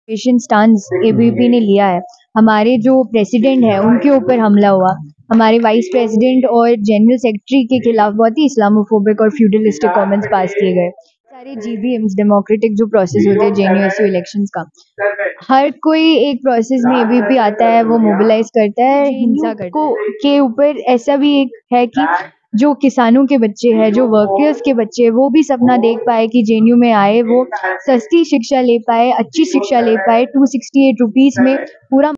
Patient stance ABVP ने लिया है। हमारे जो प्रेसिडेंट है उनके ऊपर हमला हुआ, हमारे वाइस प्रेसिडेंट और जनरल सेक्रेटरी के खिलाफ बहुत ही इस्लामोफोबिक और फ्यूडलिस्टिक कमेंट्स पास किए गए। सारे जीबीएम्स डेमोक्रेटिक जो प्रोसेस होते हैं जेएनयू इलेक्शंस का, हर कोई एक प्रोसेस में एबीवीपी आता है, वो मोबिलाइज करता है, हिंसा करता है। के ऊपर ऐसा भी एक है कि जो किसानों के बच्चे हैं, जो वर्कर्स के बच्चे हैं, वो भी सपना देख पाए कि जेएनयू में आए, वो सस्ती शिक्षा ले पाए, अच्छी शिक्षा ले पाए। 268 रुपीस में पूरा।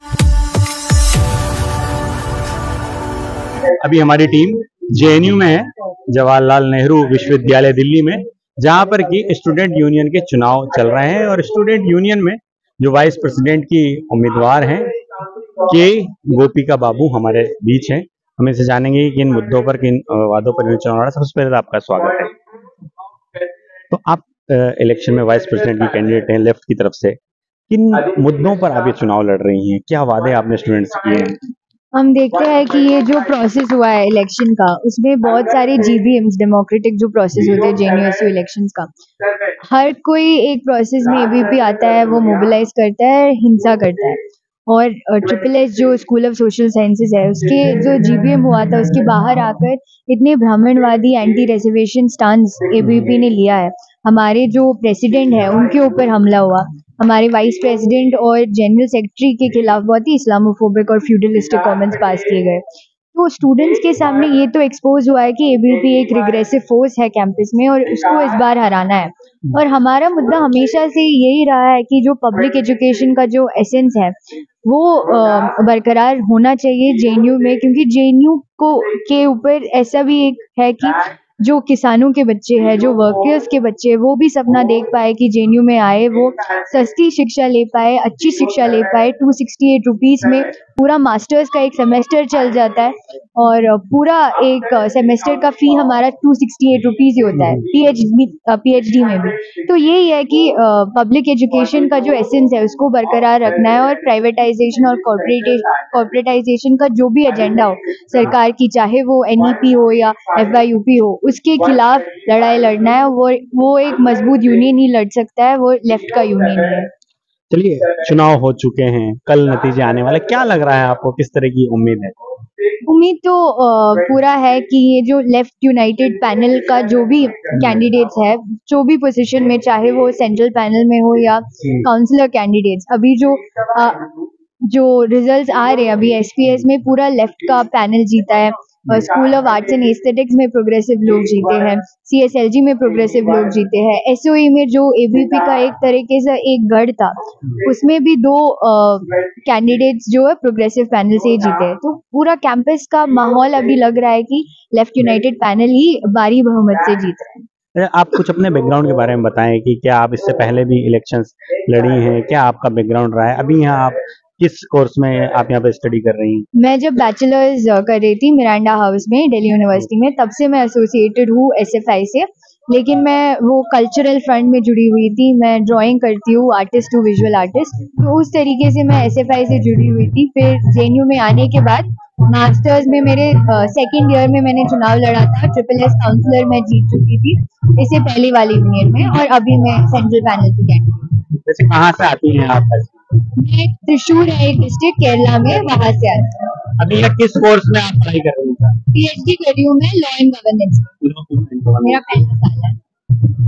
अभी हमारी टीम जेएनयू में है, जवाहरलाल नेहरू विश्वविद्यालय दिल्ली में, जहां पर की स्टूडेंट यूनियन के चुनाव चल रहे हैं और स्टूडेंट यूनियन में जो वाइस प्रेसिडेंट की उम्मीदवार हैं के गोपिका बाबू हमारे बीच हैं। हम इनसे जानेंगे कि किन मुद्दों पर, किन वादों पर चुनाव लड़ा। सबसे पहले तो आपका स्वागत है। तो आप इलेक्शन में वाइस प्रेसिडेंट की कैंडिडेट हैं लेफ्ट की तरफ से, किन मुद्दों पर आप ये चुनाव लड़ रही हैं? क्या वादे आपने स्टूडेंट्स से किए हैं? हम देखते हैं कि ये जो प्रोसेस हुआ है इलेक्शन का, उसमें बहुत सारे जीबीएम्स डेमोक्रेटिक जो प्रोसेस होते हैं जेएनयू इलेक्शंस का, हर कोई एक प्रोसेस में एबीवीपी आता है, वो मोबिलाइज करता है, हिंसा करता है। और ट्रिपल एस जो स्कूल ऑफ सोशल साइंसेज है, उसके जो जीबीएम हुआ था, उसके बाहर आकर इतने ब्राह्मणवादी एंटी रिजर्वेशन स्टांस एबीवीपी ने लिया है। हमारे जो प्रेसिडेंट है उनके ऊपर हमला हुआ, हमारे वाइस प्रेसिडेंट और जनरल सेक्रेटरी के खिलाफ बहुत ही इस्लामोफोबिक और फ्यूडलिस्टिक कमेंट्स पास किए गए। तो स्टूडेंट्स के सामने ये तो एक्सपोज हुआ है कि एबीवीपी एक रिग्रेसिव फोर्स है कैंपस में और उसको इस बार हराना है। और हमारा मुद्दा हमेशा से यही रहा है कि जो पब्लिक एजुकेशन का जो एसेंस है वो बरकरार होना चाहिए जेएनयू में, क्योंकि जेएनयू को के ऊपर ऐसा भी एक है कि जो किसानों के बच्चे हैं, जो वर्कर्स के बच्चे हैं, वो भी सपना देख पाए कि जेएनयू में आए, वो सस्ती शिक्षा ले पाए, अच्छी शिक्षा ले पाए। 268 रुपीस में पूरा मास्टर्स का एक सेमेस्टर चल जाता है और पूरा एक सेमेस्टर का फी हमारा 268 रुपीस ही होता है, पीएचडी में भी। तो यही है कि पब्लिक एजुकेशन का जो एसेंस है उसको बरकरार रखना है और प्राइवेटाइजेशन और कॉर्पोरेटाइजेशन का जो भी एजेंडा हो सरकार की, चाहे वो एनईपी हो या एफवाईयूपी हो, उसके खिलाफ लड़ाई लड़ना है। वो एक मजबूत यूनियन ही लड़ सकता है, वो लेफ्ट का यूनियन है। चलिए, चुनाव हो चुके हैं, कल नतीजे आने वाले, क्या लग रहा है आपको, किस तरह की उम्मीद है? उम्मीद तो पूरा है कि ये जो लेफ्ट यूनाइटेड पैनल का जो भी कैंडिडेट्स है, जो भी पोजीशन में, चाहे वो सेंट्रल पैनल में हो या काउंसिलर कैंडिडेट्स, अभी जो रिजल्ट्स आ रहे हैं, अभी एसपीएस में पूरा लेफ्ट का पैनल जीता है, school of arts and aesthetics में प्रोग्रेसिव लोग जीते हैं, सीएसएलजी में प्रोग्रेसिव लोग जीते हैं, एसओई में जो एबीवीपी का एक तरीके से एक गढ़ था, उसमें भी 2 कैंडिडेट्स जो है प्रोग्रेसिव पैनल से ही जीते हैं। तो पूरा कैंपस का माहौल अभी लग रहा है कि लेफ्ट यूनाइटेड पैनल ही भारी बहुमत से जीत रहा है। आप कुछ अपने बैकग्राउंड के बारे में बताएं कि क्या आप इससे पहले भी इलेक्शंस लड़ी हैं, क्या आपका बैकग्राउंड रहा है, अभी यहाँ आप किस कोर्स में आप यहाँ पे स्टडी कर रही हैं? मैं जब बैचलर्स कर रही थी मिरांडा हाउस में दिल्ली यूनिवर्सिटी में, तब से मैं एसोसिएटेड हूँ एसएफआई से, लेकिन मैं वो कल्चरल फ्रंट में जुड़ी हुई थी। मैं ड्राइंग करती हूँ, आर्टिस्ट हूँ, विजुअल आर्टिस्ट, तो उस तरीके से मैं एसएफआई से जुड़ी हुई थी। फिर जेएनयू में आने के बाद मास्टर्स में मेरे सेकेंड ईयर में मैंने चुनाव लड़ा था, ट्रिपल एस काउंसलर मैं जीत चुकी थी इससे पहले वाली यूनियन में, और अभी मैं सेंट्रल पैनल की कैंडिडेट। वैसे कहाँ से आती हैं आप? मैं त्रिशूर है एक डिस्ट्रिक्ट केरला में, वहां से आती हूँ। अभी यह किस कोर्स में आप पढ़ाई कर रही हैं? पीएचडी कर रही हूँ मैं लॉ एंड गवर्नेंस, मेरा पहला साल है।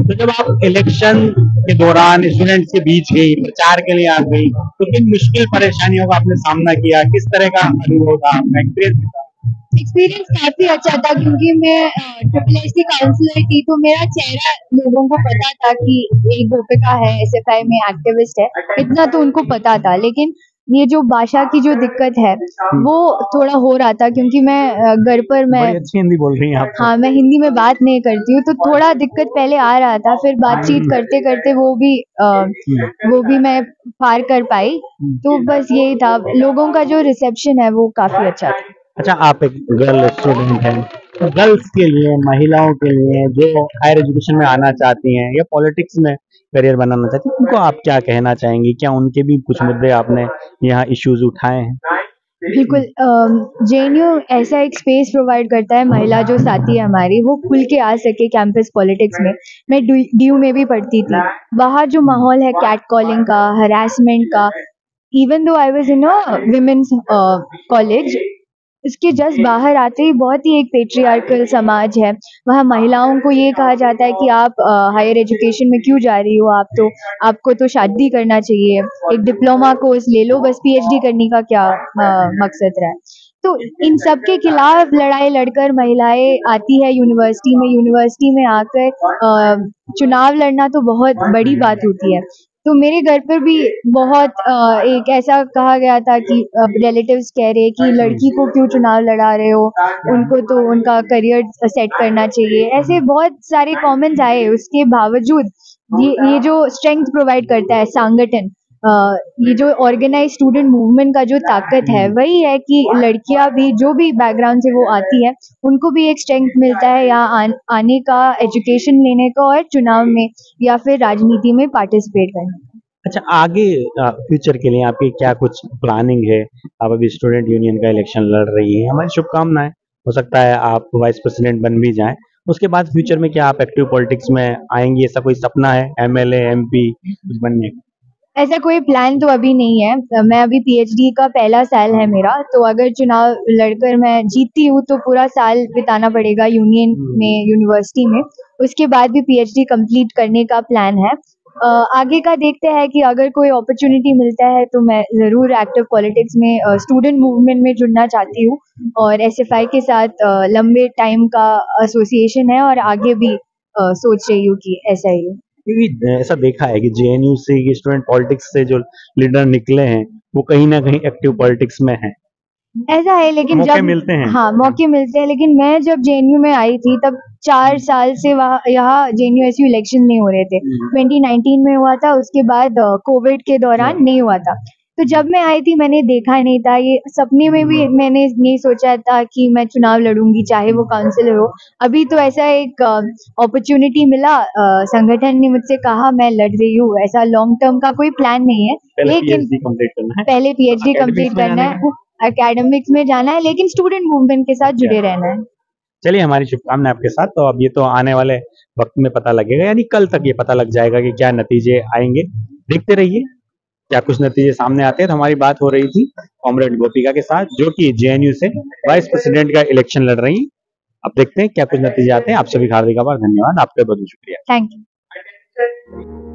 तो जब आप इलेक्शन के दौरान स्टूडेंट्स के बीच गई, प्रचार के लिए आ गई, तो किन मुश्किल परेशानियों का आपने सामना किया, किस तरह का अनुभव था, आपका एक्सपीरियंस काफी अच्छा था, क्योंकि मैं ट्रिपल एस की काउंसलर थी, तो मेरा चेहरा लोगों को पता था कि एक गोपिका है, एसएफआई में एक्टिविस्ट है, इतना तो उनको पता था। लेकिन ये जो भाषा की जो दिक्कत है वो थोड़ा हो रहा था, क्योंकि मैं घर पर मैं अच्छी हिंदी बोल रही हैं आप। हाँ, मैं हिंदी में बात नहीं करती हूँ, तो थोड़ा दिक्कत पहले आ रहा था। फिर बातचीत करते करते वो भी मैं पार कर पाई। तो बस यही था, लोगों का जो रिसेप्शन है वो काफी अच्छा था। अच्छा, आप एक गर्ल स्टूडेंट हैं, तो गर्ल्स के लिए, महिलाओं के लिए जो हायर एजुकेशन में आना चाहती हैं या पॉलिटिक्स में करियर बनाना चाहती हैं, उनको आप क्या कहना चाहेंगी? क्या उनके भी कुछ मुद्दे आपने यहाँ इश्यूज उठाए हैं? बिल्कुल जेएनयू ऐसा एक स्पेस प्रोवाइड करता है, महिला जो साथी है हमारी वो खुल के आ सके कैंपस पॉलिटिक्स में। मैं डीयू में भी पढ़ती थी, बाहर जो माहौल है कैट कॉलिंग का, हरासमेंट का, even though I was in a women's college, इसके जस्ट बाहर आते ही बहुत ही एक पेट्रियार्कल समाज है। वहाँ महिलाओं को ये कहा जाता है कि आप हायर एजुकेशन में क्यों जा रही हो, आपको तो शादी करना चाहिए, एक डिप्लोमा कोर्स ले लो, बस पीएचडी करने का क्या मकसद रहा है। तो इन सब के खिलाफ लड़ाई लड़कर महिलाएं आती है यूनिवर्सिटी में आकर चुनाव लड़ना तो बहुत बड़ी बात होती है। तो मेरे घर पर भी बहुत एक ऐसा कहा गया था कि रिलेटिव्स कह रहे कि लड़की को क्यों चुनाव लड़ा रहे हो, उनको तो उनका करियर सेट करना चाहिए। ऐसे बहुत सारे कमेंट्स आए, उसके बावजूद ये जो स्ट्रेंथ प्रोवाइड करता है संगठन, ये जो ऑर्गेनाइज स्टूडेंट मूवमेंट का जो ताकत है वही है कि लड़कियां भी जो भी बैकग्राउंड से वो आती है उनको भी एक स्ट्रेंथ मिलता है यहाँ आने का, एजुकेशन लेने का और चुनाव में या फिर राजनीति में पार्टिसिपेट करने का। अच्छा, आगे फ्यूचर के लिए आपकी क्या कुछ प्लानिंग है? आप अभी स्टूडेंट यूनियन का इलेक्शन लड़ रही हैं, हमारी शुभकामनाएं। हो सकता है आप वाइस प्रेसिडेंट बन भी जाएं। उसके बाद फ्यूचर में क्या आप एक्टिव पॉलिटिक्स में आएंगी? ऐसा कोई सपना है एमएलए एमपी कुछ बनने का? ऐसा कोई प्लान तो अभी नहीं है। मैं अभी पीएचडी का पहला साल है मेरा, तो अगर चुनाव लड़कर मैं जीतती हूँ तो पूरा साल बिताना पड़ेगा यूनियन में, यूनिवर्सिटी में। उसके बाद भी पीएचडी कंप्लीट करने का प्लान है। आगे का देखते हैं कि अगर कोई अपॉर्चुनिटी मिलता है तो मैं ज़रूर एक्टिव पॉलिटिक्स में, स्टूडेंट मूवमेंट में जुड़ना चाहती हूँ और एसएफआई के साथ लंबे टाइम का एसोसिएशन है और आगे भी सोच रही हूँ कि ऐसा ही हो। क्योंकि ऐसा देखा है कि जेएनयू से स्टूडेंट पॉलिटिक्स से जो लीडर निकले हैं वो कहीं ना कहीं एक्टिव पॉलिटिक्स में हैं। ऐसा है, लेकिन मौके जब मिलते हैं। हाँ मौके मिलते हैं, लेकिन मैं जब जेएनयू में आई थी तब 4 साल से वहाँ यहाँ जेएनयूएसयू इलेक्शन नहीं हो रहे थे। 2019 में हुआ था, उसके बाद कोविड के दौरान नहीं हुआ था। तो जब मैं आई थी मैंने देखा नहीं था, ये सपने में भी मैंने नहीं सोचा था कि मैं चुनाव लड़ूंगी चाहे वो काउंसिलर हो। अभी तो ऐसा एक अपॉर्चुनिटी मिला, संगठन ने मुझसे कहा मैं लड़ रही हूँ। ऐसा लॉन्ग टर्म का कोई प्लान नहीं है, लेकिन पहले पीएचडी कंप्लीट करना है, एकेडमिक्स में जाना है, लेकिन स्टूडेंट मूवमेंट के साथ जुड़े रहना है। चलिए, हमारी शुभकामनाएं आपके साथ। तो अब ये तो आने वाले वक्त में पता लगेगा, यानी कल तक ये पता लग जाएगा कि क्या नतीजे आएंगे। देखते रहिए क्या कुछ नतीजे सामने आते हैं। तो हमारी बात हो रही थी कॉमरेड गोपिका के साथ, जो कि जेएनयू से वाइस प्रेसिडेंट का इलेक्शन लड़ रही हैं। अब देखते हैं क्या कुछ नतीजे आते हैं। आप सभी का हार्दिक आभार, धन्यवाद, आपका बहुत शुक्रिया। Thank you.